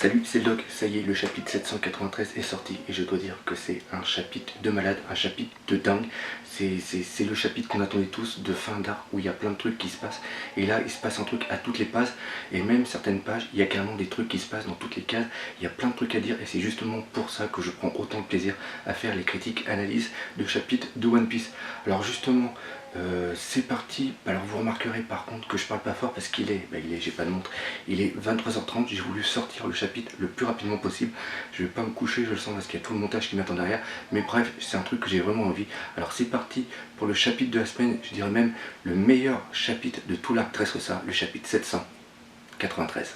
Salut, c'est le doc, ça y est, le chapitre 793 est sorti et je dois dire que c'est un chapitre de malade, un chapitre de dingue. C'est le chapitre qu'on attendait tous de fin d'art où il y a plein de trucs qui se passent. Et là, il se passe un truc à toutes les pages et même certaines pages, il y a carrément des trucs qui se passent dans toutes les cases. Il y a plein de trucs à dire et c'est justement pour ça que je prends autant de plaisir à faire les critiques, analyses de chapitres de One Piece. Alors justement, c'est parti. Alors vous remarquerez par contre que je parle pas fort parce qu'il est, j'ai pas de montre, il est 23h30, j'ai voulu sortir le chapitre le plus rapidement possible. Je vais pas me coucher, je le sens parce qu'il y a tout le montage qui m'attend derrière, mais bref, c'est un truc que j'ai vraiment envie. Alors c'est parti pour le chapitre de la semaine, je dirais même le meilleur chapitre de tout l'arc Dressrosa, le chapitre 793.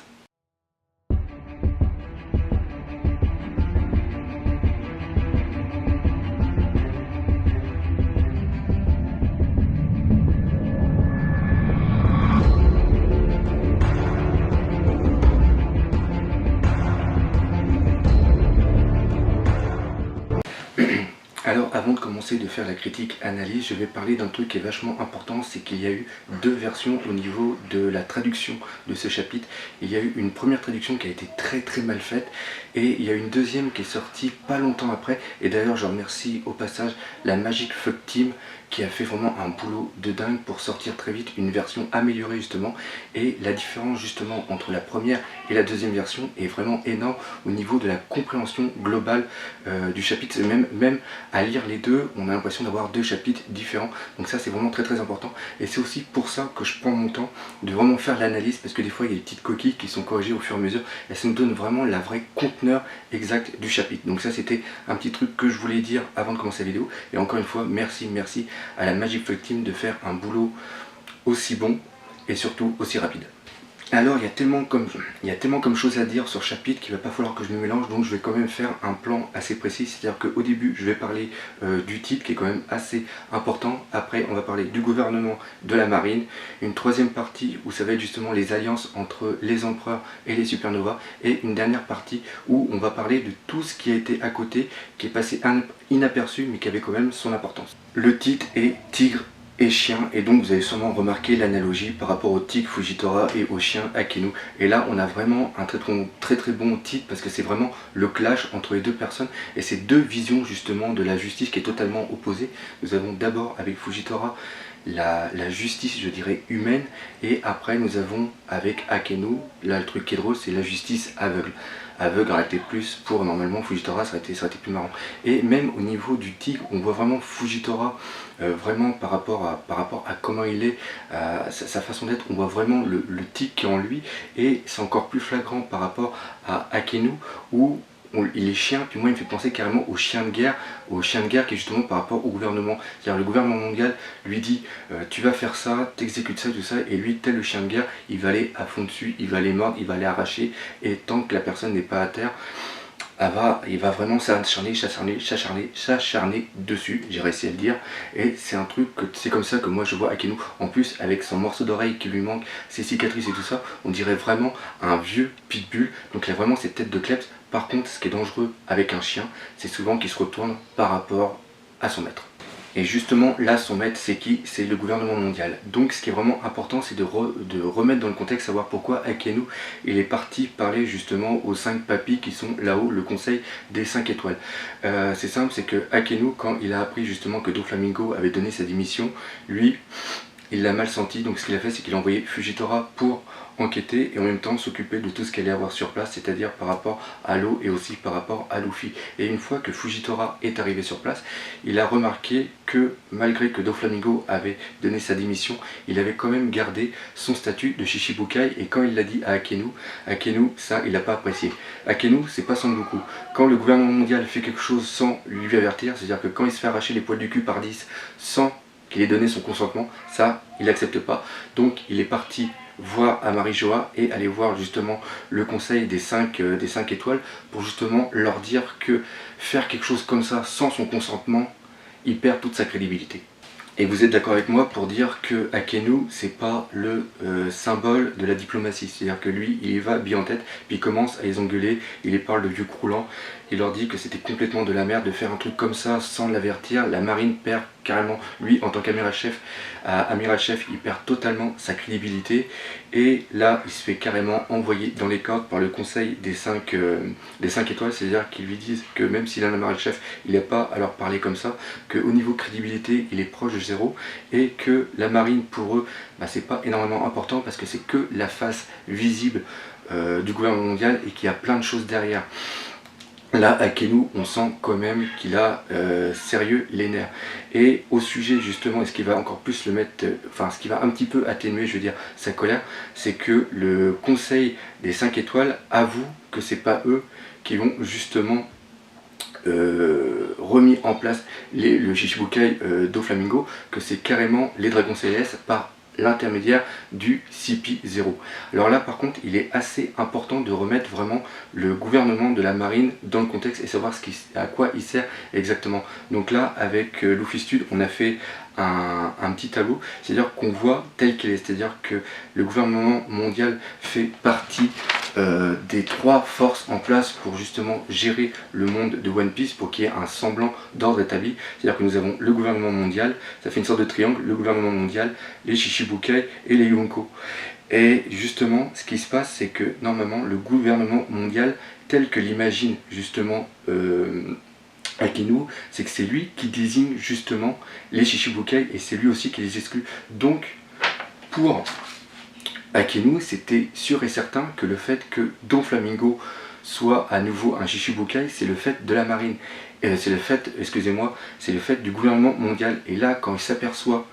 Alors avant de commencer de faire la critique analyse, je vais parler d'un truc qui est vachement important, c'est qu'il y a eu deux versions au niveau de la traduction de ce chapitre. Il y a eu une première traduction qui a été très mal faite et il y a une deuxième qui est sortie pas longtemps après. Et d'ailleurs je remercie au passage la Magic Fuck Team qui a fait vraiment un boulot de dingue pour sortir très vite une version améliorée justement. Et la différence justement entre la première et la deuxième version est vraiment énorme au niveau de la compréhension globale du chapitre. Même à lire les deux, on a l'impression d'avoir deux chapitres différents. Donc ça c'est vraiment très important. Et c'est aussi pour ça que je prends mon temps de vraiment faire l'analyse, parce que des fois il y a des petites coquilles qui sont corrigées au fur et à mesure. Et ça nous donne vraiment la vraie conteneur exact du chapitre. Donc ça c'était un petit truc que je voulais dire avant de commencer la vidéo. Et encore une fois, merci à la Magic Fuck Team de faire un boulot aussi bon et surtout aussi rapide. Alors il y a tellement comme choses à dire sur ce chapitre qu'il va pas falloir que je me mélange, donc je vais quand même faire un plan assez précis. C'est-à-dire qu'au début je vais parler du titre qui est quand même assez important. Après on va parler du gouvernement, de la marine. Une troisième partie où ça va être justement les alliances entre les empereurs et les supernovas. Et une dernière partie où on va parler de tout ce qui a été à côté, qui est passé inaperçu mais qui avait quand même son importance. Le titre est Tigre et chien, et donc vous avez sûrement remarqué l'analogie par rapport au tigre Fujitora et au chien Akenu. Et là on a vraiment un très bon titre parce que c'est vraiment le clash entre les deux personnes et ces deux visions justement de la justice qui est totalement opposée. Nous avons d'abord avec Fujitora la justice, je dirais, humaine, et après nous avons avec Akenu, là le truc qui est drôle, c'est la justice aveugle. Aveugle aurait été plus pour normalement Fujitora, ça aurait été plus marrant. Et même au niveau du tigre, on voit vraiment Fujitora vraiment par rapport à comment il est, sa façon d'être, on voit vraiment le tigre qui est en lui, et c'est encore plus flagrant par rapport à Akenu où il est chien, puis moi il me fait penser carrément au chien de guerre qui est justement par rapport au gouvernement. C'est-à-dire le gouvernement mondial lui dit tu vas faire ça, t'exécutes ça, tout ça, et lui tel le chien de guerre, il va aller à fond dessus, il va aller mordre, il va aller arracher, et tant que la personne n'est pas à terre, il va vraiment s'acharner dessus, j'ai réussi à le dire, et c'est un truc que c'est comme ça que moi je vois Akenu. En plus avec son morceau d'oreille qui lui manque, ses cicatrices et tout ça, on dirait vraiment un vieux pitbull, donc il a vraiment cette tête de kleps. Par contre ce qui est dangereux avec un chien, c'est souvent qu'il se retourne par rapport à son maître. Et justement là son maître c'est qui? C'est le gouvernement mondial. Donc ce qui est vraiment important c'est de remettre dans le contexte, savoir pourquoi Akenu il est parti parler justement aux 5 papis qui sont là-haut, le conseil des 5 étoiles. C'est simple, c'est que Akenu, quand il a appris justement que Doflamingo avait donné sa démission, lui il l'a mal senti, donc ce qu'il a fait c'est qu'il a envoyé Fujitora pour enquêter et en même temps s'occuper de tout ce qu'il allait avoir sur place, c'est-à-dire par rapport à l'eau et aussi par rapport à Luffy. Et une fois que Fujitora est arrivé sur place, il a remarqué que malgré que Doflamingo avait donné sa démission, il avait quand même gardé son statut de Shichibukai, et quand il l'a dit à Akenu, ça il n'a pas apprécié. Akenu c'est pas Son Goku. Quand le gouvernement mondial fait quelque chose sans lui avertir, c'est-à-dire que quand il se fait arracher les poils du cul par 10 sans qu'il ait donné son consentement, ça il n'accepte pas. Donc il est parti voir Amarijoa et aller voir justement le conseil des 5 étoiles pour justement leur dire que faire quelque chose comme ça sans son consentement, il perd toute sa crédibilité. Et vous êtes d'accord avec moi pour dire que Akenu c'est pas le symbole de la diplomatie, c'est-à-dire que lui il y va bien en tête, puis il commence à les engueuler, il les parle de vieux croulants, il leur dit que c'était complètement de la merde de faire un truc comme ça sans l'avertir, la marine perd carrément, lui en tant qu'amiral-chef, il perd totalement sa crédibilité, et là il se fait carrément envoyer dans les cordes par le conseil des 5 étoiles, c'est-à-dire qu'ils lui disent que même s'il est un amiral-chef, il n'est pas à leur parler comme ça, qu'au niveau crédibilité il est proche de zéro, et que la marine pour eux, c'est pas énormément important parce que c'est que la face visible du gouvernement mondial et qu'il y a plein de choses derrière. Là, Akenu, on sent quand même qu'il a sérieux les nerfs. Et au sujet justement, et ce qui va encore plus le mettre, ce qui va un petit peu atténuer, je veux dire, sa colère, c'est que le conseil des 5 étoiles avoue que c'est pas eux qui vont justement remis en place le Shichibukai Doflamingo, que c'est carrément les Dragons Célestes par l'intermédiaire du CP0. Alors là par contre il est assez important de remettre vraiment le gouvernement de la marine dans le contexte et savoir à quoi il sert exactement. Donc là avec Lufistude on a fait un petit tableau, c'est-à-dire qu'on voit tel qu'il est, c'est-à-dire que le gouvernement mondial fait partie des 3 forces en place pour justement gérer le monde de One Piece, pour qu'il y ait un semblant d'ordre établi. C'est-à-dire que nous avons le gouvernement mondial, ça fait une sorte de triangle, le gouvernement mondial, les Shichibukai et les Yonko. Et justement, ce qui se passe, c'est que normalement, le gouvernement mondial, tel que l'imagine justement Akenu, c'est que c'est lui qui désigne justement les Shichibukai et c'est lui aussi qui les exclut. Donc, pour Akenu, c'était sûr et certain que le fait que Doflamingo soit à nouveau un Shichibukai, c'est le fait de la marine. C'est le fait, excusez-moi, c'est le fait du gouvernement mondial. Et là, quand il s'aperçoit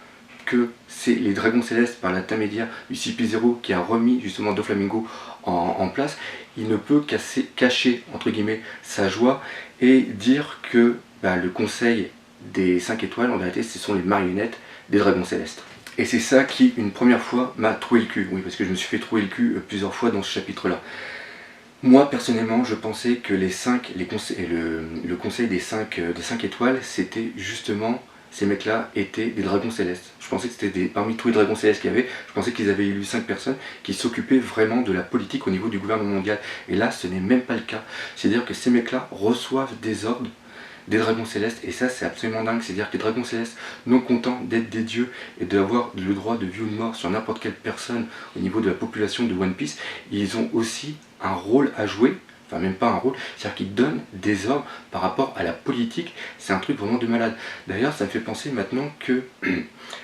que c'est les Dragons Célestes par l'intermédiaire du CP0 qui a remis justement Doflamingo en place, il ne peut cacher entre guillemets sa joie et dire que le conseil des 5 étoiles, en vérité, ce sont les marionnettes des Dragons Célestes. Et c'est ça qui, une première fois, m'a troué le cul. Oui, parce que je me suis fait trouer le cul plusieurs fois dans ce chapitre-là. Moi, personnellement, je pensais que le conseil des 5 étoiles, c'était justement, ces mecs-là étaient des dragons célestes. Je pensais que c'était parmi tous les dragons célestes qu'il y avait, je pensais qu'ils avaient élu 5 personnes qui s'occupaient vraiment de la politique au niveau du gouvernement mondial. Et là, ce n'est même pas le cas. C'est-à-dire que ces mecs-là reçoivent des ordres des dragons célestes, et ça c'est absolument dingue. C'est à dire que les dragons célestes, non contents d'être des dieux et d'avoir le droit de vie ou de mort sur n'importe quelle personne au niveau de la population de One Piece, ils ont aussi un rôle à jouer, enfin même pas un rôle, c'est-à-dire qu'ils donnent des ordres par rapport à la politique. C'est un truc vraiment de malade. D'ailleurs ça me fait penser maintenant que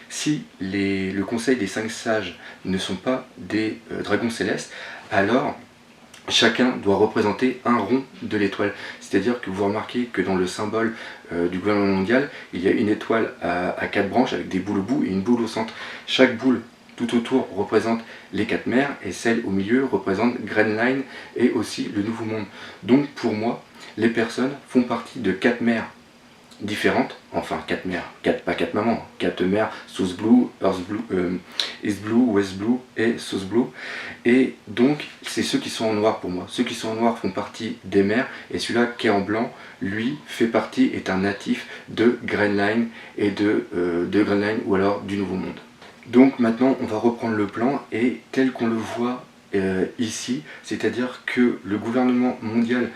si le conseil des 5 sages ne sont pas des dragons célestes, alors chacun doit représenter un rond de l'étoile. C'est-à-dire que vous remarquez que dans le symbole du gouvernement mondial, il y a une étoile à 4 branches avec des boules au bout et une boule au centre. Chaque boule tout autour représente les 4 mers et celle au milieu représente Grand Line et aussi le Nouveau Monde. Donc pour moi, les personnes font partie de 4 mers différentes, enfin 4 mers, pas 4 mamans, 4 mers, South Blue, Earth Blue, East Blue, West Blue et South Blue. Et donc c'est ceux qui sont en noir pour moi. Ceux qui sont en noir font partie des mers, et celui-là qui est en blanc, lui fait partie, est un natif de Grand Line et de Grand Line ou alors du Nouveau Monde. Donc maintenant on va reprendre le plan, et tel qu'on le voit ici, c'est-à-dire que le gouvernement mondial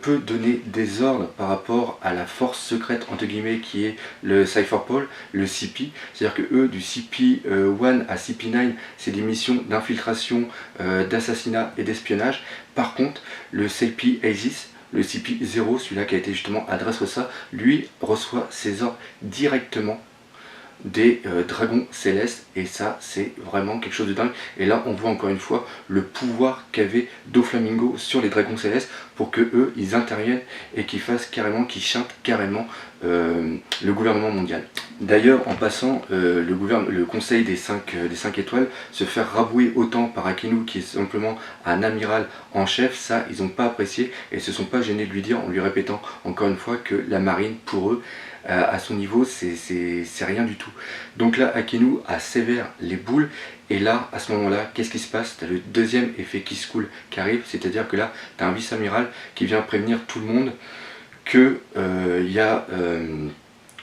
peut donner des ordres par rapport à la force secrète entre guillemets qui est le Cypherpol, le CP, c'est-à-dire que eux du CP1 à CP9 c'est des missions d'infiltration, d'assassinat et d'espionnage. Par contre le CP Aegis, le CP0, celui-là qui a été justement adressé ça, lui reçoit ses ordres directement des dragons célestes, et ça c'est vraiment quelque chose de dingue. Et là on voit encore une fois le pouvoir qu'avait Doflamingo sur les dragons célestes pour que eux ils interviennent et qu'ils fassent carrément, qu'ils chantent carrément le gouvernement mondial. D'ailleurs en passant, le conseil des 5 étoiles se faire rabouer autant par Akenu qui est simplement un amiral en chef, ça ils n'ont pas apprécié et se sont pas gênés de lui dire en lui répétant encore une fois que la marine pour eux à son niveau c'est rien du tout. Donc là Akenu a sévère les boules, et là à ce moment là qu'est-ce qui se passe? Tu as le deuxième effet qui se coule qui arrive, c'est à dire que là tu as un vice-amiral qui vient prévenir tout le monde que y a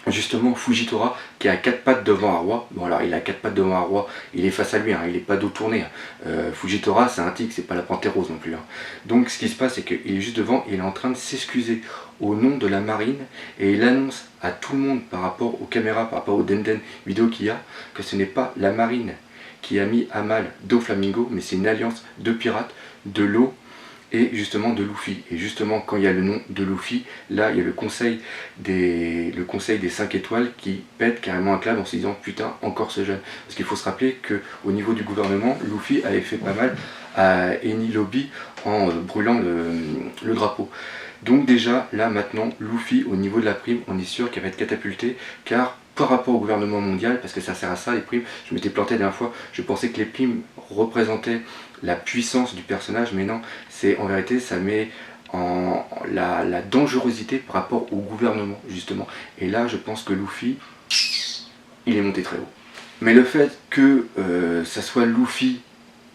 justement Fujitora qui a 4 pattes devant un roi. Bon alors il a 4 pattes devant un roi, il est face à lui, hein, il n'est pas dos tourné. Fujitora c'est un tigre, c'est pas la panthère rose non plus. Hein. Donc ce qui se passe c'est qu'il est juste devant et il est en train de s'excuser au nom de la marine et il annonce à tout le monde par rapport aux caméras, par rapport aux Denden vidéo qu'il y a, que ce n'est pas la marine qui a mis à mal Doflamingo, mais c'est une alliance de pirates, de l'eau et justement de Luffy. Et justement quand il y a le nom de Luffy, là il y a le conseil des 5 étoiles qui pète carrément un câble en se disant putain encore ce jeune. Parce qu'il faut se rappeler qu'au niveau du gouvernement, Luffy avait fait pas mal à Eni Lobby en brûlant le drapeau. Donc déjà là maintenant Luffy au niveau de la prime on est sûr qu'elle va être catapultée car par rapport au gouvernement mondial, parce que ça sert à ça les primes, je m'étais planté la dernière fois, je pensais que les primes représentaient la puissance du personnage, mais non, c'est en vérité ça met en la dangerosité par rapport au gouvernement justement. Et là je pense que Luffy, il est monté très haut. Mais le fait que ça soit Luffy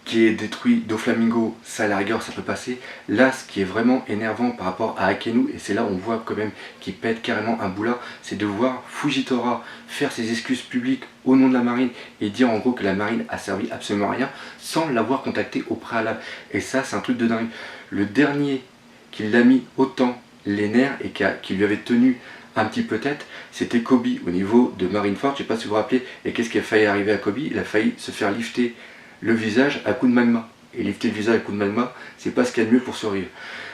qui est détruit Doflamingo, ça à la rigueur ça peut passer. Là ce qui est vraiment énervant par rapport à Akenu, et c'est là où on voit quand même qu'il pète carrément un boulard, c'est de voir Fujitora faire ses excuses publiques au nom de la marine et dire en gros que la marine a servi absolument à rien sans l'avoir contacté au préalable. Et ça c'est un truc de dingue. Le dernier qui l'a mis autant les nerfs et qui lui avait tenu un petit peu tête, c'était Kobe au niveau de Marineford, je sais pas si vous vous rappelez, et qu'est-ce qui a failli arriver à Kobe? Il a failli se faire lifter le visage à coup de magma. Et lifter le visage à coup de magma, c'est pas ce qu'il y a de mieux pour survivre.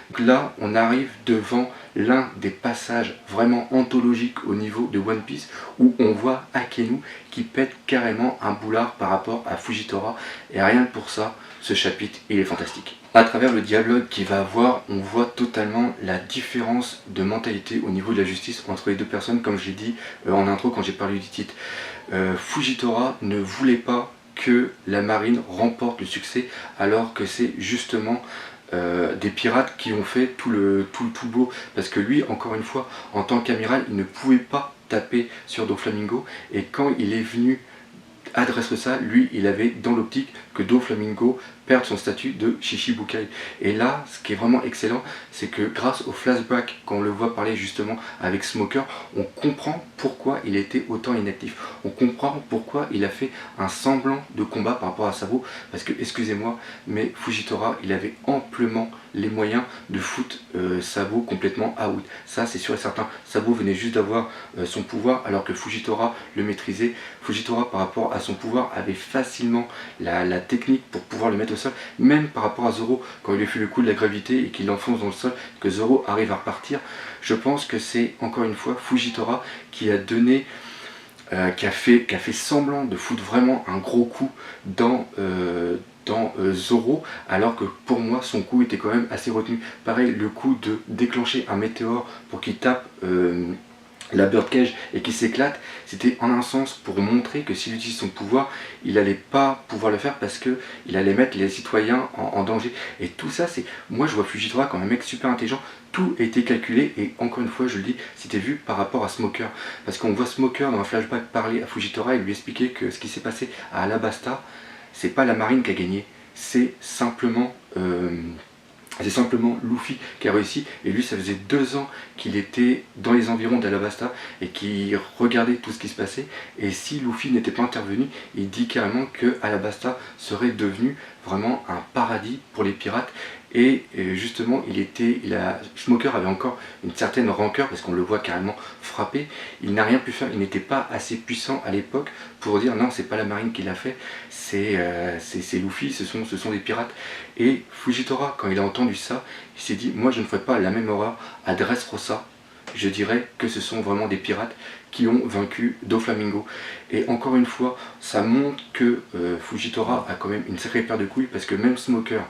Donc là, on arrive devant l'un des passages vraiment anthologiques au niveau de One Piece, où on voit Akenu qui pète carrément un boulard par rapport à Fujitora. Et rien que pour ça, ce chapitre, il est fantastique. À travers le dialogue qu'il va avoir, on voit totalement la différence de mentalité au niveau de la justice entre les deux personnes, comme je l'ai dit en intro quand j'ai parlé du titre. Fujitora ne voulait pas que la marine remporte le succès alors que c'est justement des pirates qui ont fait tout le beau, parce que lui encore une fois en tant qu'amiral il ne pouvait pas taper sur Doflamingo et quand il est venu adresse ça, lui il avait dans l'optique que Doflamingo perde son statut de Shichibukai. Et là, ce qui est vraiment excellent, c'est que grâce au flashback, quand on le voit parler justement avec Smoker, on comprend pourquoi il était autant inactif. On comprend pourquoi il a fait un semblant de combat par rapport à Sabo, parce que, excusez-moi, mais Fujitora, il avait amplement les moyens de foutre Sabo complètement out. Ça, c'est sûr et certain. Sabo venait juste d'avoir son pouvoir, alors que Fujitora le maîtrisait. Fujitora, par rapport à son pouvoir, avait facilement la technique pour pouvoir le mettre au sol, même par rapport à Zoro, quand il lui fait le coup de la gravité et qu'il l'enfonce dans le sol, que Zoro arrive à repartir. Je pense que c'est encore une fois Fujitora qui a donné, qui a fait semblant de foutre vraiment un gros coup dans Zoro, alors que pour moi son coup était quand même assez retenu. Pareil, le coup de déclencher un météore pour qu'il tape la birdcage et qui s'éclate, c'était en un sens pour montrer que s'il utilise son pouvoir, il n'allait pas pouvoir le faire parce que il allait mettre les citoyens en danger. Et tout ça, c'est, moi je vois Fujitora comme un mec super intelligent, tout a été calculé et encore une fois je le dis, c'était vu par rapport à Smoker. Parce qu'on voit Smoker dans un flashback parler à Fujitora et lui expliquer que ce qui s'est passé à Alabasta, c'est pas la marine qui a gagné, c'est simplement Luffy qui a réussi, et lui ça faisait 2 ans qu'il était dans les environs d'Alabasta et qu'il regardait tout ce qui se passait, et si Luffy n'était pas intervenu, il dit carrément que Alabasta serait devenu vraiment un paradis pour les pirates. Et justement Smoker avait encore une certaine rancœur parce qu'on le voit carrément frapper. Il n'a rien pu faire, il n'était pas assez puissant à l'époque pour dire non, c'est pas la marine qui l'a fait, c'est Luffy, ce sont des pirates. Et Fujitora, quand il a entendu ça, il s'est dit moi je ne ferai pas la même horreur à Dressrosa, je dirais que ce sont vraiment des pirates qui ont vaincu Doflamingo. Et encore une fois, ça montre que Fujitora a quand même une sacrée paire de couilles, parce que même Smoker,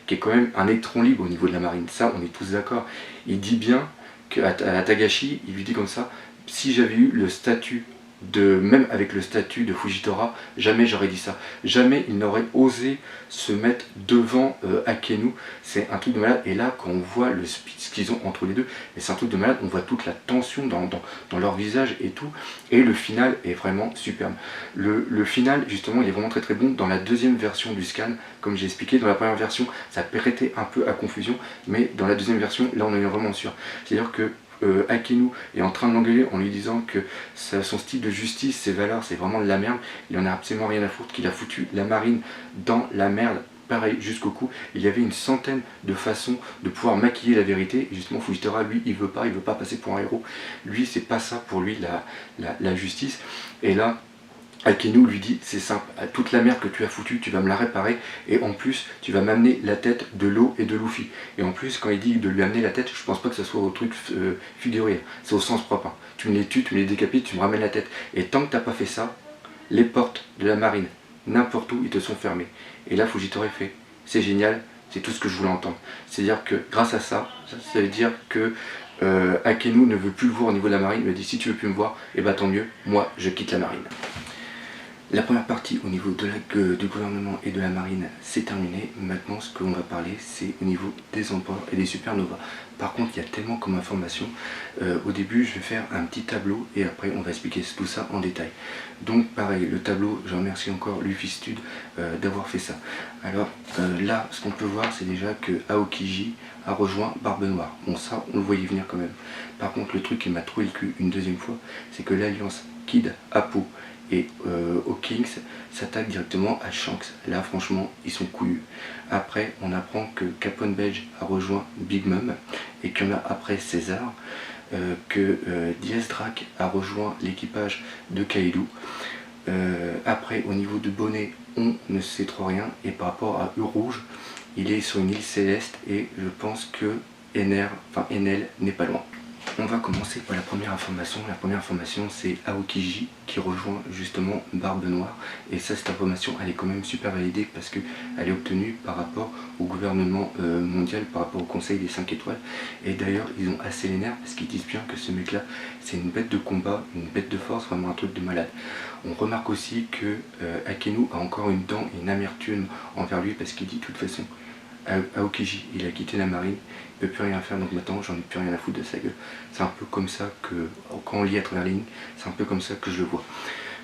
qui est quand même un électron libre au niveau de la marine, ça on est tous d'accord, il dit bien qu'à Tagashi, il lui dit comme ça, si j'avais eu le statut même avec le statut de Fujitora, jamais j'aurais dit ça. Jamais il n'aurait osé se mettre devant Akenu. C'est un truc de malade. Et là, quand on voit le speech qu'ils ont entre les deux, c'est un truc de malade. On voit toute la tension dans leur visage et tout. Et le final est vraiment superbe. Le final, justement, il est vraiment très très bon. Dans la deuxième version du scan, comme j'ai expliqué, dans la première version, ça prêtait un peu à confusion. Mais dans la deuxième version, là, on est vraiment sûr. C'est-à-dire que Akenu est en train de l'engueuler en lui disant que son style de justice, ses valeurs, c'est vraiment de la merde, il en a absolument rien à foutre, qu'il a foutu la marine dans la merde, pareil jusqu'au cou. Il y avait une centaine de façons de pouvoir maquiller la vérité, et justement Fujitora, lui, il veut pas passer pour un héros, lui c'est pas ça pour lui la justice. Et là Akenu lui dit, c'est simple, toute la merde que tu as foutue, tu vas me la réparer, et en plus, tu vas m'amener la tête de Law et de Luffy. Et en plus, quand il dit de lui amener la tête, je pense pas que ce soit au truc figuré, c'est au sens propre. Hein. Tu me les tues, tu me les décapites, tu me ramènes la tête. Et tant que t'as pas fait ça, les portes de la marine, n'importe où, ils te sont fermés. Et là, Fujitora fait, c'est génial, c'est tout ce que je voulais entendre. C'est-à-dire que grâce à ça, ça veut dire que Akenu ne veut plus le voir au niveau de la marine, il me dit, si tu veux plus me voir, et bah tant mieux, moi, je quitte la marine. La première partie au niveau du gouvernement et de la marine, c'est terminé. Maintenant, ce que l'on va parler, c'est au niveau des empereurs et des supernovas. Par contre, il y a tellement comme information. Au début, je vais faire un petit tableau et après, on va expliquer tout ça en détail. Donc, pareil, le tableau, je remercie encore Luffy Stud d'avoir fait ça. Alors, là, ce qu'on peut voir, c'est déjà que Aokiji a rejoint Barbe Noire. Bon, ça, on le voyait venir quand même. Par contre, le truc qui m'a trouvé le cul une deuxième fois, c'est que l'alliance Kid, Apu et Hawkins s'attaquent directement à Shanks. Là franchement ils sont couillus. Après on apprend que Capone Belge a rejoint Big Mom et qu'il y en a après César, que Diaz Drac a rejoint l'équipage de Kaido. Après au niveau de Bonnet on ne sait trop rien, et par rapport à Rouge, il est sur une île céleste et je pense que Enel n'est pas loin. On va commencer par la première information. La première information, c'est Aokiji qui rejoint justement Barbe Noire. Et ça, cette information, elle est quand même super validée parce qu'elle est obtenue par rapport au gouvernement mondial, par rapport au Conseil des 5 étoiles. Et d'ailleurs, ils ont assez les nerfs parce qu'ils disent bien que ce mec-là, c'est une bête de combat, une bête de force, vraiment un truc de malade. On remarque aussi que Akenu a encore une dent et une amertume envers lui parce qu'il dit de toute façon, Aokiji, il a quitté la marine, il ne peut plus rien faire, donc maintenant j'en ai plus rien à foutre de sa gueule. C'est un peu comme ça que, quand on lit à travers les lignes, c'est un peu comme ça que je le vois.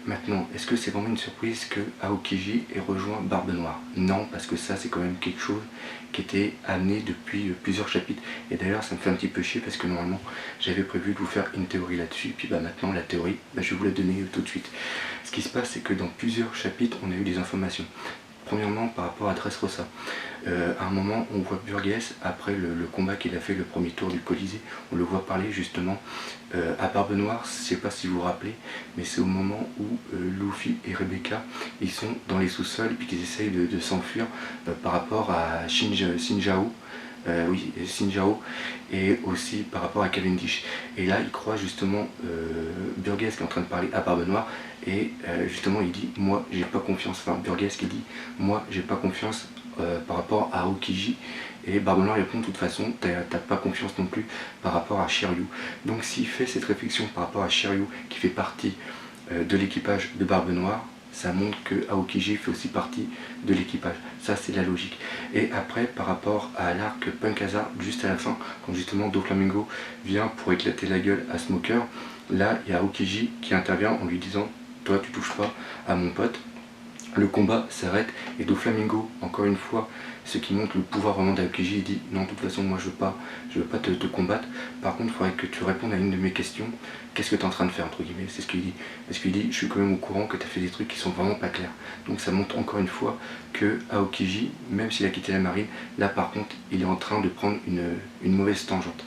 Maintenant, est-ce que c'est vraiment une surprise que Aokiji ait rejoint Barbe Noire? Non, parce que ça c'est quand même quelque chose qui était amené depuis plusieurs chapitres. Et d'ailleurs ça me fait un petit peu chier parce que normalement j'avais prévu de vous faire une théorie là-dessus. Puis maintenant la théorie, je vais vous la donner tout de suite. Ce qui se passe, c'est que dans plusieurs chapitres on a eu des informations. Premièrement par rapport à Dressrosa. À un moment on voit Burgess, après le combat qu'il a fait le premier tour du Colisée, on le voit parler justement à Barbe Noire. Je ne sais pas si vous vous rappelez, mais c'est au moment où Luffy et Rebecca ils sont dans les sous-sols et puis qu'ils essayent de s'enfuir par rapport à Shinjao. Oui, Shinjao, et aussi par rapport à Cavendish. Et là, il croit justement Burgess qui est en train de parler à Barbe Noire, et justement il dit, moi j'ai pas confiance, enfin Burgess qui dit, moi j'ai pas confiance par rapport à Aokiji, et Barbe Noire répond, de toute façon, t'as pas confiance non plus par rapport à Shiryu. Donc s'il fait cette réflexion par rapport à Shiryu, qui fait partie de l'équipage de Barbe Noire, ça montre que Aokiji fait aussi partie de l'équipage. Ça c'est la logique. Et après par rapport à l'arc Punk Hazard, juste à la fin, quand justement Doflamingo vient pour éclater la gueule à Smoker, là il y a Aokiji qui intervient en lui disant, toi tu touches pas à mon pote. Le combat s'arrête et Doflamingo, encore une fois, ce qui montre le pouvoir vraiment d'Aokiji, il dit non, de toute façon moi je veux pas te combattre, par contre il faudrait que tu répondes à une de mes questions, qu'est-ce que tu es en train de faire entre guillemets, c'est ce qu'il dit, parce qu'il dit je suis quand même au courant que tu as fait des trucs qui sont vraiment pas clairs. Donc ça montre encore une fois que Aokiji, même s'il a quitté la marine, là par contre il est en train de prendre une mauvaise tangente.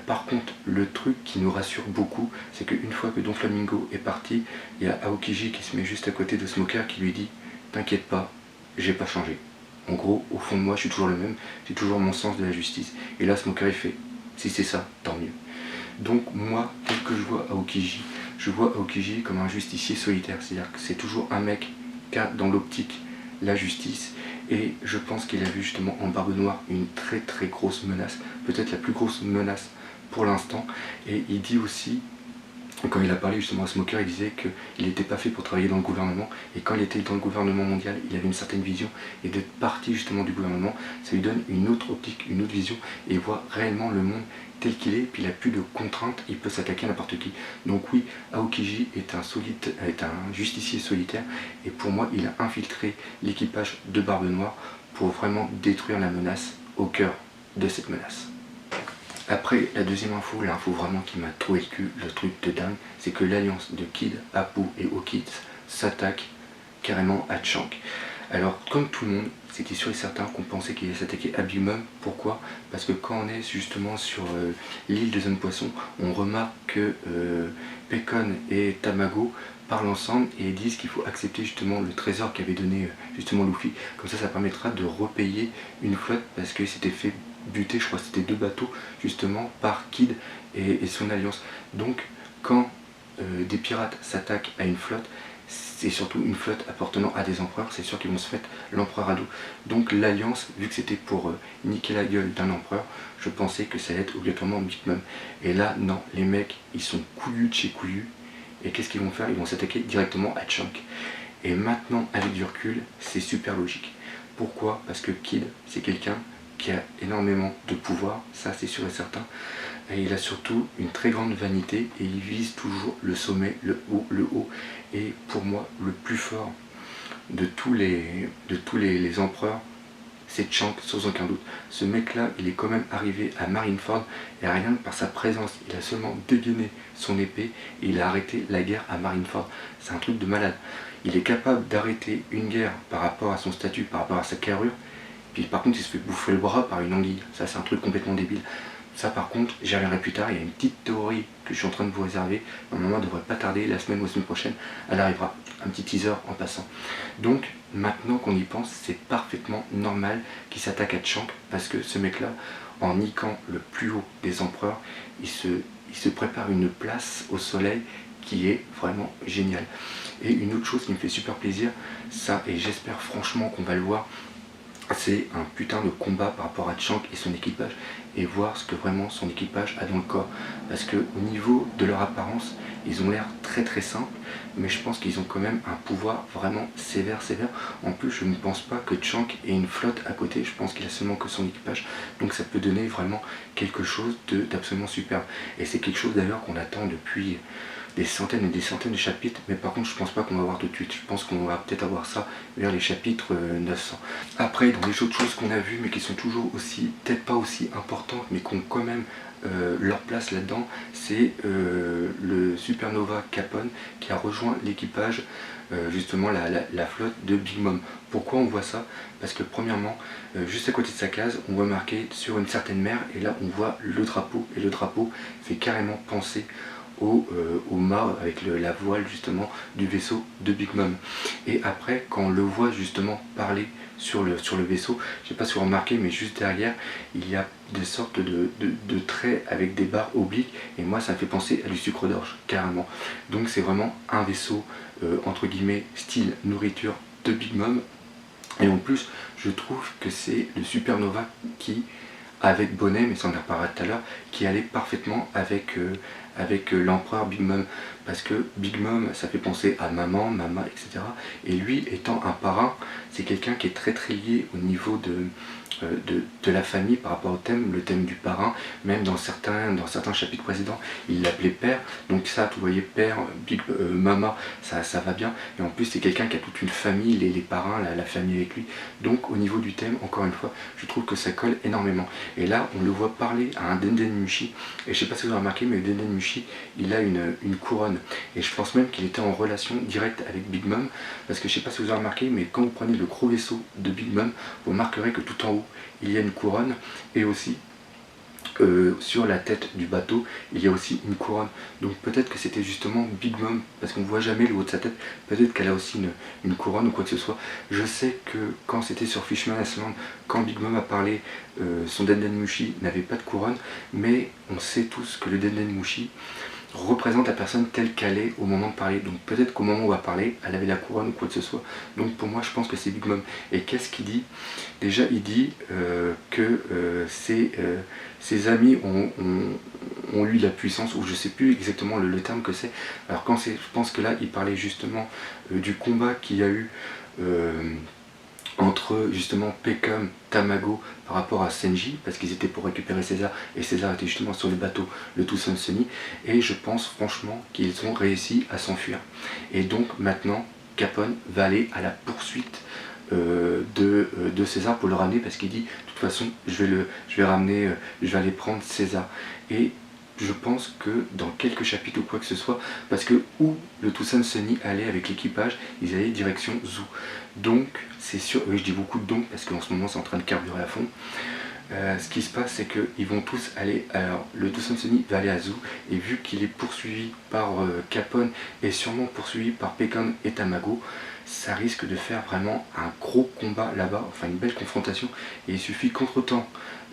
Par contre, le truc qui nous rassure beaucoup, c'est qu'une fois que Doflamingo est parti, il y a Aokiji qui se met juste à côté de Smoker qui lui dit « T'inquiète pas, j'ai pas changé. En gros, au fond de moi, je suis toujours le même, j'ai toujours mon sens de la justice. » Et là, Smoker il fait « Si c'est ça, tant mieux. » Donc moi, tel que je vois Aokiji, je vois Aokiji comme un justicier solitaire. C'est-à-dire que c'est toujours un mec qui a dans l'optique la justice. Et je pense qu'il a vu justement en Barbe Noire une très très grosse menace, peut-être la plus grosse menace pour l'instant. Et il dit aussi, quand il a parlé justement à Smoker, il disait qu'il n'était pas fait pour travailler dans le gouvernement, et quand il était dans le gouvernement mondial, il avait une certaine vision, et d'être parti justement du gouvernement, ça lui donne une autre optique, une autre vision, et il voit réellement le monde tel qu'il est, puis il n'a plus de contraintes, il peut s'attaquer à n'importe qui. Donc oui, Aokiji est un justicier solitaire, et pour moi il a infiltré l'équipage de Barbe Noire pour vraiment détruire la menace au cœur de cette menace. Après, la deuxième info, l'info vraiment qui m'a trouvé le cul, le truc de dingue, c'est que l'alliance de Kid, Apu et Okits s'attaque carrément à Shanks. Alors, comme tout le monde, c'était sûr et certain qu'on pensait qu'il allait s'attaquer à Big Mom. Pourquoi? Parce que quand on est justement sur l'île de Zone Poisson, on remarque que Pecon et Tamago parlent ensemble et disent qu'il faut accepter justement le trésor qu'avait donné justement Luffy. Comme ça permettra de repayer une flotte parce qu'il s'était fait buter, je crois que c'était 2 bateaux justement par Kid et son alliance. Donc, quand des pirates s'attaquent à une flotte, c'est surtout une flotte appartenant à des empereurs, c'est sûr qu'ils vont se mettre l'empereur à dos. Donc l'alliance, vu que c'était pour niquer la gueule d'un empereur, je pensais que ça allait être obligatoirement Big Mom. Et là, non, les mecs, ils sont couillus de chez couillus. Et qu'est-ce qu'ils vont faire? Ils vont s'attaquer directement à Shanks. Et maintenant, avec du recul, c'est super logique. Pourquoi? Parce que Kid, c'est quelqu'un qui a énormément de pouvoir, ça c'est sûr et certain. Et il a surtout une très grande vanité et il vise toujours le sommet, le haut. Et pour moi, le plus fort de tous les empereurs, c'est Shanks, sans aucun doute. Ce mec-là, il est quand même arrivé à Marineford et rien que par sa présence, il a seulement dégainé son épée et il a arrêté la guerre à Marineford. C'est un truc de malade. Il est capable d'arrêter une guerre par rapport à son statut, par rapport à sa carrure. Puis par contre, il se fait bouffer le bras par une anguille. Ça, c'est un truc complètement débile. Ça, par contre, j'y reviendrai plus tard. Il y a une petite théorie que je suis en train de vous réserver. Normalement, elle ne devrait pas tarder, la semaine ou la semaine prochaine. Elle arrivera. Un petit teaser en passant. Donc, maintenant qu'on y pense, c'est parfaitement normal qu'il s'attaque à Shanks. Parce que ce mec-là, en niquant le plus haut des empereurs, il se prépare une place au soleil qui est vraiment géniale. Et une autre chose qui me fait super plaisir, ça, et j'espère franchement qu'on va le voir, c'est un putain de combat par rapport à Shanks et son équipage et voir ce que vraiment son équipage a dans le corps. Parce que au niveau de leur apparence, ils ont l'air très très simples, mais je pense qu'ils ont quand même un pouvoir vraiment sévère. En plus, je ne pense pas que Shanks ait une flotte à côté, je pense qu'il a seulement que son équipage. Donc ça peut donner vraiment quelque chose d'absolument superbe. Et c'est quelque chose d'ailleurs qu'on attend depuis des centaines et des centaines de chapitres, mais par contre je pense pas qu'on va voir tout de suite. Je pense qu'on va peut-être avoir ça vers les chapitres 900. Après, dans les autres choses qu'on a vues, mais qui sont toujours aussi, peut-être pas aussi importantes, mais qui ont quand même leur place là-dedans, c'est le Supernova Capone qui a rejoint l'équipage, justement la flotte de Big Mom. Pourquoi on voit ça? Parce que premièrement, juste à côté de sa case, on voit marqué sur une certaine mer, et là on voit le drapeau, et le drapeau fait carrément penser au mât avec la voile justement du vaisseau de Big Mom. Et après, quand on le voit justement parler sur le vaisseau, je sais pas si vous remarquez, mais juste derrière, il y a des sortes de traits avec des barres obliques, et moi ça me fait penser à du sucre d'orge, carrément. Donc c'est vraiment un vaisseau, entre guillemets, style nourriture de Big Mom. Et en plus, je trouve que c'est le Supernova qui, avec Bonnet, mais ça on en reparlera tout à l'heure, qui allait parfaitement avec l'empereur Big Mom. Parce que Big Mom, ça fait penser à maman, mama, etc. Et lui, étant un parrain, c'est quelqu'un qui est très très lié au niveau de la famille par rapport au thème, le thème du parrain. Même dans certains chapitres précédents, il l'appelait père. Donc ça, vous voyez, père, mama, ça va bien. Et en plus, c'est quelqu'un qui a toute une famille, les parrains, la famille avec lui. Donc au niveau du thème, encore une fois, je trouve que ça colle énormément. Et là, on le voit parler à un Denden Mushi. Et je sais pas si vous avez remarqué, mais le Denden Mushi, il a une couronne. Et je pense même qu'il était en relation directe avec Big Mom. Parce que je sais pas si vous avez remarqué, mais quand vous prenez le gros vaisseau de Big Mom, vous remarquerez que tout en haut, il y a une couronne. Et aussi, sur la tête du bateau, il y a aussi une couronne. Donc peut-être que c'était justement Big Mom, parce qu'on ne voit jamais le haut de sa tête. Peut-être qu'elle a aussi une couronne ou quoi que ce soit. Je sais que quand c'était sur Fishman's Land, quand Big Mom a parlé, son Denden Mushi n'avait pas de couronne, mais on sait tous que le Denden Mushi représente la personne telle qu'elle est au moment de parler. Donc peut-être qu'au moment où elle va parler, elle avait la couronne ou quoi que ce soit. Donc pour moi, je pense que c'est Big Mom. Et qu'est-ce qu'il dit? Déjà, il dit que ses amis ont eu de la puissance, ou je sais plus exactement le terme que c'est. Alors je pense que là, il parlait justement du combat qu'il y a eu entre justement Peckham, Tamago par rapport à Senji, parce qu'ils étaient pour récupérer César, et César était justement sur le bateau, le Tucson Sunny, et je pense franchement qu'ils ont réussi à s'enfuir. Et donc maintenant, Capone va aller à la poursuite de César pour le ramener, parce qu'il dit de toute façon je vais ramener, je vais aller prendre César. Et je pense que dans quelques chapitres ou quoi que ce soit, parce que où le Toussaint Sunny allait avec l'équipage, ils allaient direction Zou. Donc c'est sûr, oui je dis beaucoup de donc parce qu'en ce moment c'est en train de carburer à fond. Ce qui se passe, c'est qu'ils vont tous aller. Alors, le Toussaint Sunny va aller à Zou, et vu qu'il est poursuivi par Capone et sûrement poursuivi par Pecan et Tamago, ça risque de faire vraiment un gros combat là-bas, enfin une belle confrontation. Et il suffit qu'entre-temps,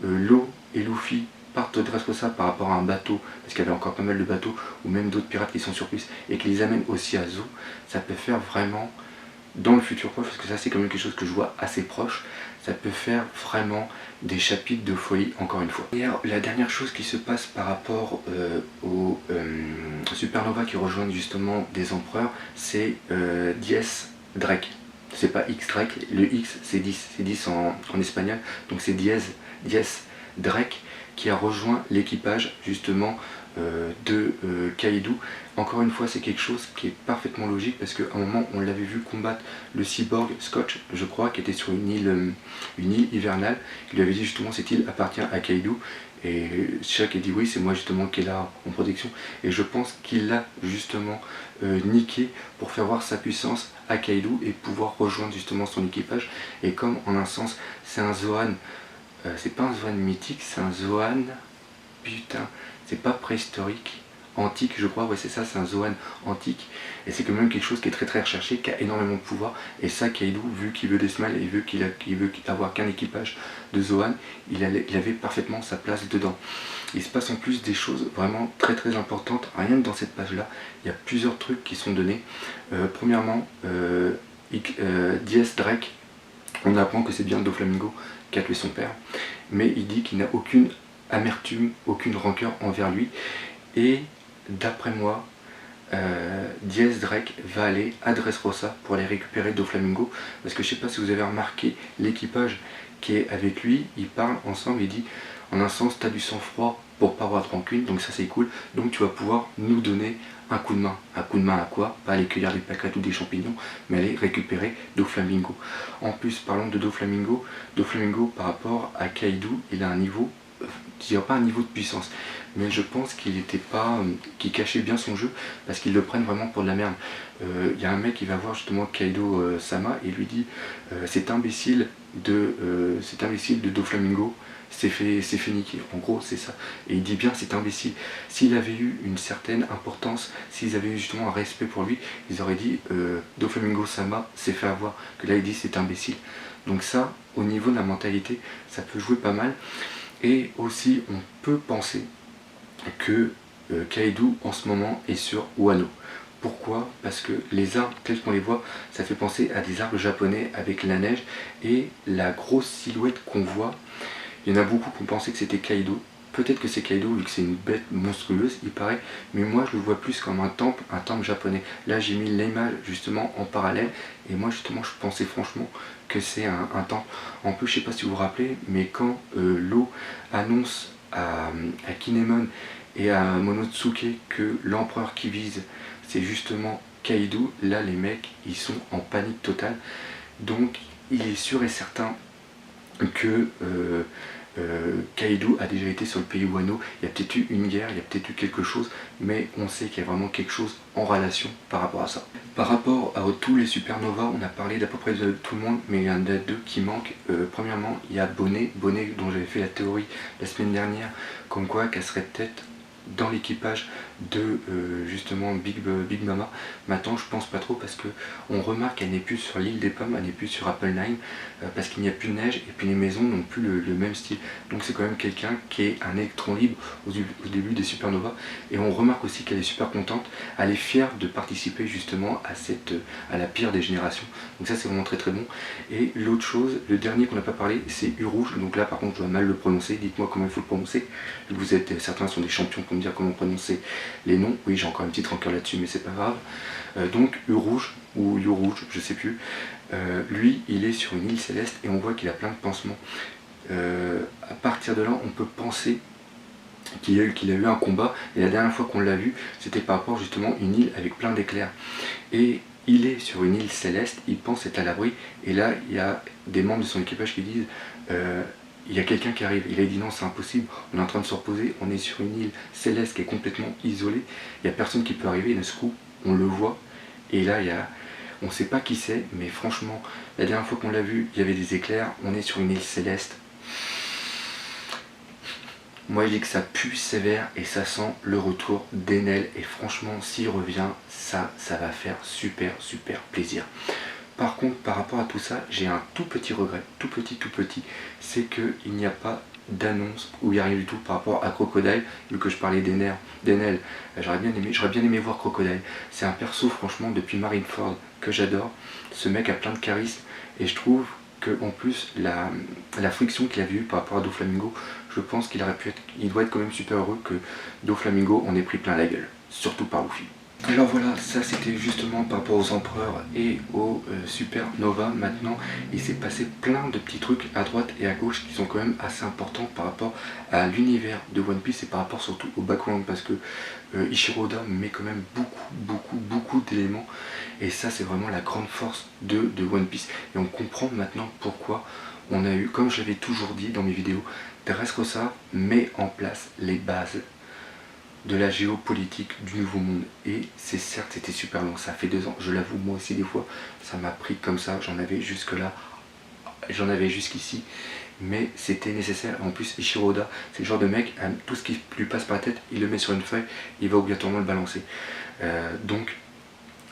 Law et Luffy partent de Dressrosa par rapport à un bateau, parce qu'il y avait encore pas mal de bateaux, ou même d'autres pirates qui sont sur place, et qui les amènent aussi à Zou, ça peut faire vraiment, dans le futur proche, parce que ça c'est quand même quelque chose que je vois assez proche, ça peut faire vraiment des chapitres de folie encore une fois. Et la dernière chose qui se passe par rapport aux Supernova qui rejoignent justement des empereurs, c'est Diez Drake. C'est pas X Drake, le X c'est 10 en espagnol, donc c'est Diez Drake qui a rejoint l'équipage justement de Kaido. Encore une fois, c'est quelque chose qui est parfaitement logique, parce qu'à un moment on l'avait vu combattre le cyborg Scotch, je crois, qui était sur une île hivernale. Il lui avait dit justement cette île appartient à Kaido, et Shaq a dit oui, c'est moi justement qui est là en protection, et je pense qu'il l'a justement niqué pour faire voir sa puissance à Kaido et pouvoir rejoindre justement son équipage. Et comme en un sens c'est un Zoan, c'est pas un Zoan mythique, c'est un Zoan, putain, c'est pas préhistorique, antique je crois, ouais c'est ça, c'est un Zoan antique, et c'est quand même quelque chose qui est très très recherché, qui a énormément de pouvoir. Et ça, Kaido, vu qu'il veut des smiles et vu qu'il veut avoir qu'un équipage de Zoan, il avait parfaitement sa place dedans. Il se passe en plus des choses vraiment très très importantes, rien que dans cette page là, il y a plusieurs trucs qui sont donnés. Premièrement, Diez Drake, on apprend que c'est bien Doflamingo qui a tué son père, mais il dit qu'il n'a aucune amertume, aucune rancœur envers lui. Et d'après moi, Diez Drake va aller à Dressrosa pour aller récupérer Doflamingo, parce que je sais pas si vous avez remarqué, l'équipage qui est avec lui, ils parlent ensemble, il dit en un sens t'as du sang-froid pour pas avoir de rancune, donc ça c'est cool, donc tu vas pouvoir nous donner un coup de main. Un coup de main à quoi? Pas aller cueillir des pâquerettes ou des champignons, mais aller récupérer Doflamingo. En plus, parlons de Doflamingo, par rapport à Kaido, il a un niveau, je dirais pas un niveau de puissance, mais je pense qu'il était pas, qu'il cachait bien son jeu, parce qu'ils le prennent vraiment pour de la merde. Il y a un mec qui va voir justement Kaido Sama et lui dit cet imbécile de Doflamingo s'est fait niquer, en gros c'est ça. Et il dit bien cet imbécile. S'il avait eu une certaine importance, s'ils avaient eu justement un respect pour lui, ils auraient dit Doflamingo Sama s'est fait avoir, que là il dit c'est imbécile. Donc ça, au niveau de la mentalité, ça peut jouer pas mal. Et aussi on peut penser que Kaido en ce moment est sur Wano. Pourquoi? Parce que les arbres tels qu'on les voit, ça fait penser à des arbres japonais avec la neige, et la grosse silhouette qu'on voit, il y en a beaucoup qui ont pensé que c'était Kaido. Peut-être que c'est Kaido vu que c'est une bête monstrueuse, il paraît, mais moi je le vois plus comme un temple japonais. Là j'ai mis l'image justement en parallèle, et moi justement je pensais franchement que c'est un temple. En plus je sais pas si vous vous rappelez, mais quand Law annonce à Kinemon et à Momonosuke que l'empereur qui vise c'est justement Kaido, là les mecs ils sont en panique totale. Donc il est sûr et certain que Kaido a déjà été sur le pays Wano. Il y a peut-être eu une guerre, il y a peut-être eu quelque chose, mais on sait qu'il y a vraiment quelque chose en relation par rapport à ça. Par rapport à tous les supernovas, on a parlé d'à peu près de tout le monde, mais il y en a deux qui manquent. Premièrement, il y a Bonnet dont j'avais fait la théorie la semaine dernière, comme quoi qu'elle serait peut-être dans l'équipage de justement Big Mama. Maintenant je pense pas trop, parce que on remarque qu'elle n'est plus sur l'île des pommes, elle n'est plus sur Apple 9, parce qu'il n'y a plus de neige, et puis les maisons n'ont plus le même style. Donc c'est quand même quelqu'un qui est un électron libre au début des supernovas, et on remarque aussi qu'elle est super contente, elle est fière de participer justement à la pire des générations. Donc ça c'est vraiment très très bon. Et l'autre chose, le dernier qu'on n'a pas parlé, c'est U-Rouge. Donc là par contre je dois mal le prononcer, dites-moi comment il faut le prononcer. Vous êtes, certains sont des champions pour me dire comment prononcer les noms. Oui, j'ai encore une petite rancœur là-dessus, mais c'est pas grave. Donc U-Rouge ou U-Rouge, je sais plus. Lui, il est sur une île céleste et on voit qu'il a plein de pansements. À partir de là, on peut penser qu'il a eu un combat, et la dernière fois qu'on l'a vu, c'était par rapport justement à une île avec plein d'éclairs. Et il est sur une île céleste, il pense être à l'abri, et là il y a des membres de son équipage qui disent il y a quelqu'un qui arrive. Il a dit non, c'est impossible, on est en train de se reposer, on est sur une île céleste qui est complètement isolée, il n'y a personne qui peut arriver, et d'un coup on le voit, et là on ne sait pas qui c'est, mais franchement, la dernière fois qu'on l'a vu, il y avait des éclairs, on est sur une île céleste. Moi je dis que ça pue sévère et ça sent le retour d'Enel, et franchement s'il revient, ça va faire super plaisir. Par contre, par rapport à tout ça, j'ai un tout petit regret, tout petit, c'est qu'il n'y a pas d'annonce où il n'y a rien du tout par rapport à Crocodile, vu que je parlais d'Enel. J'aurais bien aimé voir Crocodile. C'est un perso franchement depuis Marineford que j'adore. Ce mec a plein de charisme et je trouve que en plus la friction qu'il avait eue par rapport à Doflamingo, je pense qu'il doit être quand même super heureux que Doflamingo en ait pris plein la gueule, surtout par Luffy. Alors voilà, ça c'était justement par rapport aux empereurs et aux supernova. Maintenant, il s'est passé plein de petits trucs à droite et à gauche qui sont quand même assez importants par rapport à l'univers de One Piece et par rapport surtout au background, parce que Ichiro Oda met quand même beaucoup d'éléments, et ça c'est vraiment la grande force de One Piece. Et on comprend maintenant pourquoi on a eu, comme je l'avais toujours dit dans mes vidéos, Dressrosa met en place les bases de la géopolitique du nouveau monde. Et c'était super long, ça fait 2 ans, je l'avoue, moi aussi des fois ça m'a pris comme ça, j'en avais jusque là, j'en avais jusqu'ici, mais c'était nécessaire. En plus Ichiro Oda, c'est le genre de mec, tout ce qui lui passe par la tête, il le met sur une feuille, il va obligatoirement le balancer. Donc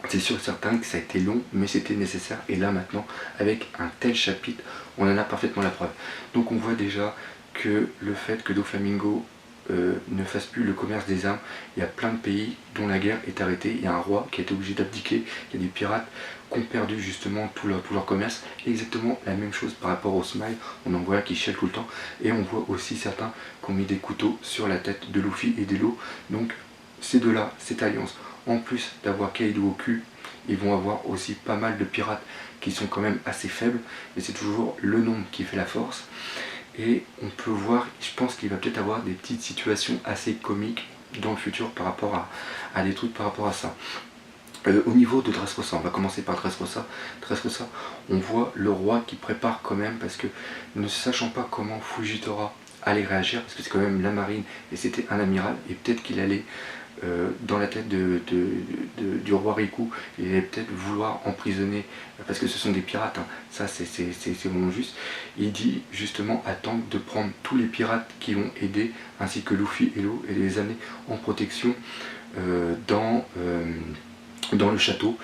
c'est sûr et certain que ça a été long, mais c'était nécessaire, et là maintenant, avec un tel chapitre, on en a parfaitement la preuve. Donc on voit déjà que le fait que Doflamingo ne fasse plus le commerce des armes, il y a plein de pays dont la guerre est arrêtée, il y a un roi qui a été obligé d'abdiquer, il y a des pirates qui ont perdu justement tout leur commerce, et exactement la même chose par rapport au Smile, on en voit qui chialent tout le temps, et on voit aussi certains qui ont mis des couteaux sur la tête de Luffy et d'Elo. Donc ces deux-là, cette alliance, en plus d'avoir Kaido au cul, ils vont avoir aussi pas mal de pirates qui sont quand même assez faibles, mais c'est toujours le nombre qui fait la force. Et on peut voir, je pense qu'il va peut-être avoir des petites situations assez comiques dans le futur par rapport à des trucs par rapport à ça. Au niveau de Dressrosa, on va commencer par Dressrosa. Dressrosa, on voit le roi qui prépare quand même, parce que ne sachant pas comment Fujitora allait réagir, parce que c'est quand même la marine et c'était un amiral, et peut-être qu'il allait dans la tête du roi Riku, il allait peut-être vouloir emprisonner, parce que ce sont des pirates, hein, ça c'est vraiment juste. Il dit justement à Tank de prendre tous les pirates qui l'ont aidé, ainsi que Luffy et Lo, et de les amener en protection dans le château.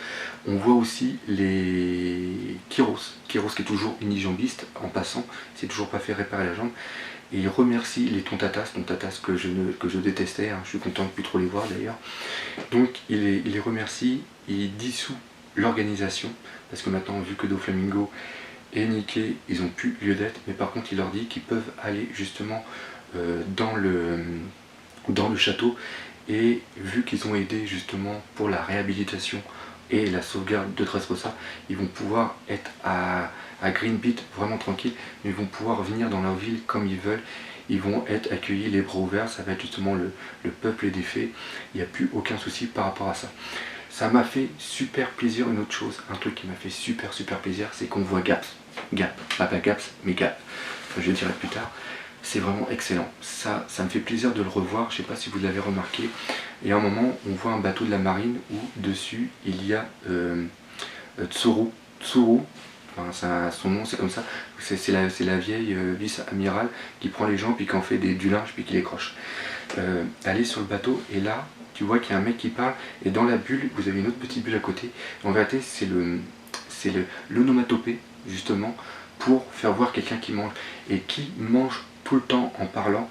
On voit aussi les Kyros qui est toujours unijambiste en passant, c'est toujours pas fait réparer la jambe. Et il remercie les Tontatas que je détestais, hein. Je suis content de ne plus trop les voir d'ailleurs. Donc il les remercie, il dissout l'organisation, parce que maintenant, vu que Doflamingo est niqué, ils n'ont plus lieu d'être, mais par contre il leur dit qu'ils peuvent aller justement dans le château, et vu qu'ils ont aidé justement pour la réhabilitation et la sauvegarde de Dressrosa, ils vont pouvoir être à Green Beach vraiment tranquille, mais ils vont pouvoir venir dans leur ville comme ils veulent. Ils vont être accueillis les bras ouverts, ça va être justement le peuple des fées, il n'y a plus aucun souci par rapport à ça. Ça m'a fait super plaisir. Une autre chose, un truc qui m'a fait super plaisir, c'est qu'on voit Gaps, pas Gaps, mais Gap, je le dirai plus tard. C'est vraiment excellent, ça me fait plaisir de le revoir, je ne sais pas si vous l'avez remarqué. Et à un moment, on voit un bateau de la marine où dessus il y a Tsuru, enfin, son nom c'est comme ça, c'est la vieille vice-amirale qui prend les gens puis qui en fait du linge puis qui les croche. Elle est sur le bateau, et là tu vois qu'il y a un mec qui parle, et dans la bulle vous avez une autre petite bulle à côté. En vérité c'est l'onomatopée justement pour faire voir quelqu'un qui mange, et qui mange tout le temps en parlant,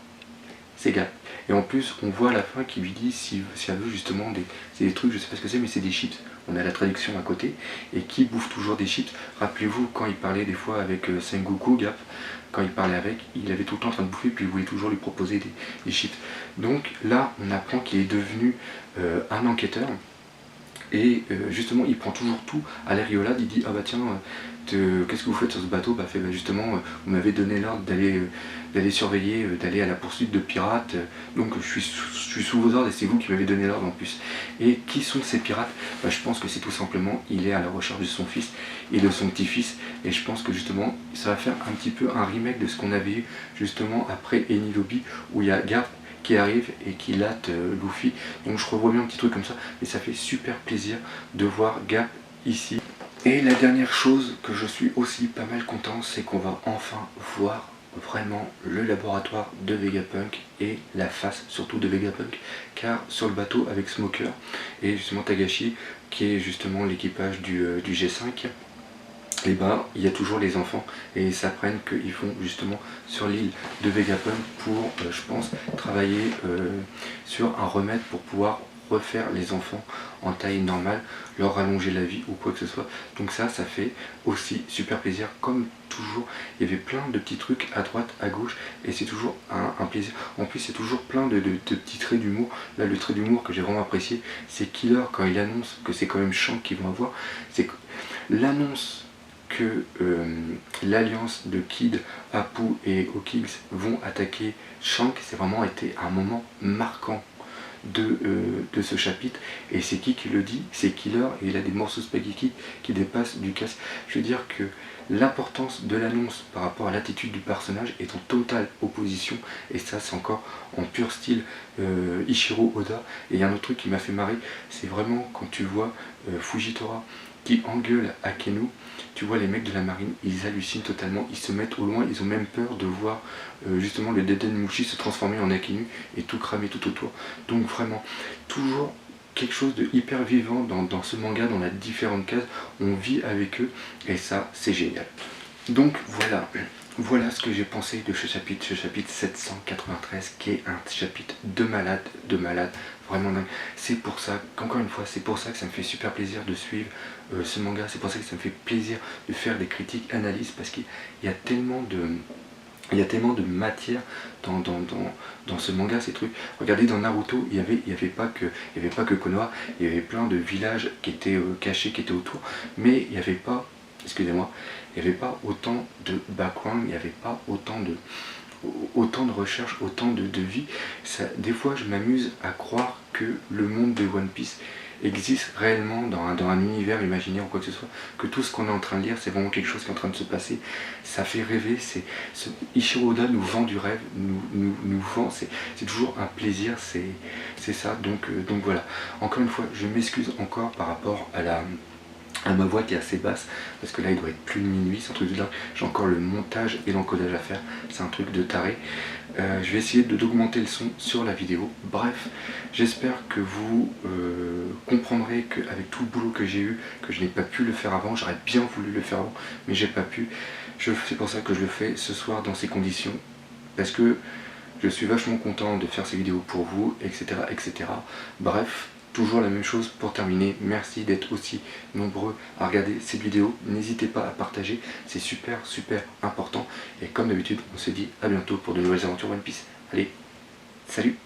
c'est Gap. Et en plus on voit à la fin qu'il lui dit si elle veut justement c'est des trucs, je sais pas ce que c'est, mais c'est des chips. On a la traduction à côté, et qui bouffe toujours des chips. Rappelez-vous quand il parlait des fois avec Sengoku, Gap, quand il parlait avec, il avait tout le temps en train de bouffer, puis il voulait toujours lui proposer des chips. Donc là on apprend qu'il est devenu un enquêteur, Et justement il prend toujours tout à la rigolade, il dit ah bah tiens qu'est-ce que vous faites sur ce bateau? Bah, justement vous m'avez donné l'ordre d'aller surveiller, d'aller à la poursuite de pirates, donc je suis sous vos ordres et c'est vous qui m'avez donné l'ordre en plus. Et qui sont ces pirates? Bah, je pense que c'est tout simplement, il est à la recherche de son fils et de son petit-fils, et je pense que justement ça va faire un petit peu un remake de ce qu'on avait eu justement après Eni Lobby, où il y a Garp qui arrive et qui latte Luffy. Donc je revois bien un petit truc comme ça, mais ça fait super plaisir de voir Garp ici. Et la dernière chose que je suis aussi pas mal content, c'est qu'on va enfin voir vraiment le laboratoire de Vegapunk et la face surtout de Vegapunk, car sur le bateau avec Smoker et justement Tagashi qui est justement l'équipage du G5, et ben il y a toujours les enfants et ils s'apprennent qu'ils vont justement sur l'île de Vegapunk pour je pense travailler sur un remède pour pouvoir refaire les enfants en taille normale, leur allonger la vie ou quoi que ce soit. Donc ça fait aussi super plaisir. Comme toujours, il y avait plein de petits trucs à droite, à gauche, et c'est toujours un plaisir. En plus, c'est toujours plein de petits traits d'humour. Là, le trait d'humour que j'ai vraiment apprécié, c'est Killer quand il annonce que c'est quand même Shanks qu'ils vont avoir. C'est l'annonce que l'alliance de Kid, Apu et Hawkins vont attaquer Shanks, c'est vraiment été un moment marquant de ce chapitre. Et c'est qui le dit? C'est Killer, et il a des morceaux de spaghetti qui dépassent du casque. Je veux dire que l'importance de l'annonce par rapport à l'attitude du personnage est en totale opposition, et ça c'est encore en pur style Ichiro Oda. Et il y a un autre truc qui m'a fait marrer, c'est vraiment quand tu vois Fujitora qui engueule Akenu, tu vois les mecs de la marine, ils hallucinent totalement, ils se mettent au loin, ils ont même peur de voir justement le Deden Mushi se transformer en Akenu et tout cramer tout autour. Donc vraiment, toujours quelque chose de hyper vivant dans ce manga, dans les différentes cases, on vit avec eux, et ça c'est génial. Donc voilà ce que j'ai pensé de ce chapitre 793, qui est un chapitre de malade, vraiment dingue. C'est pour ça qu'encore une fois, c'est pour ça que ça me fait super plaisir de suivre ce manga, c'est pour ça que ça me fait plaisir de faire des critiques, analyses, parce qu'il y a tellement de matière dans ce manga, ces trucs. Regardez, dans Naruto, il n'y avait pas que Konoha, il y avait plein de villages qui étaient cachés, qui étaient autour, mais il n'y avait pas, excusez-moi, il n'y avait pas autant de background, il n'y avait pas autant de recherche, autant de vie. Ça, des fois, je m'amuse à croire que le monde de One Piece existe réellement dans un univers imaginaire ou quoi que ce soit, que tout ce qu'on est en train de lire, c'est vraiment quelque chose qui est en train de se passer. Ça fait rêver, Ichiro Oda nous vend du rêve, nous vend, c'est toujours un plaisir, c'est ça. Donc voilà, encore une fois, je m'excuse encore par rapport à ma voix qui est assez basse, parce que là il doit être plus de minuit, c'est un truc de dingue. J'ai encore le montage et l'encodage à faire, c'est un truc de taré. Je vais essayer d'augmenter le son sur la vidéo. Bref, j'espère que vous comprendrez qu'avec tout le boulot que j'ai eu, que je n'ai pas pu le faire avant, j'aurais bien voulu le faire avant, mais j'ai pas pu. C'est pour ça que je le fais ce soir dans ces conditions, parce que je suis vachement content de faire ces vidéos pour vous, etc. etc. Bref, toujours la même chose pour terminer. Merci d'être aussi nombreux à regarder cette vidéo. N'hésitez pas à partager, c'est super important. Et comme d'habitude, on se dit à bientôt pour de nouvelles aventures One Piece. Allez, salut!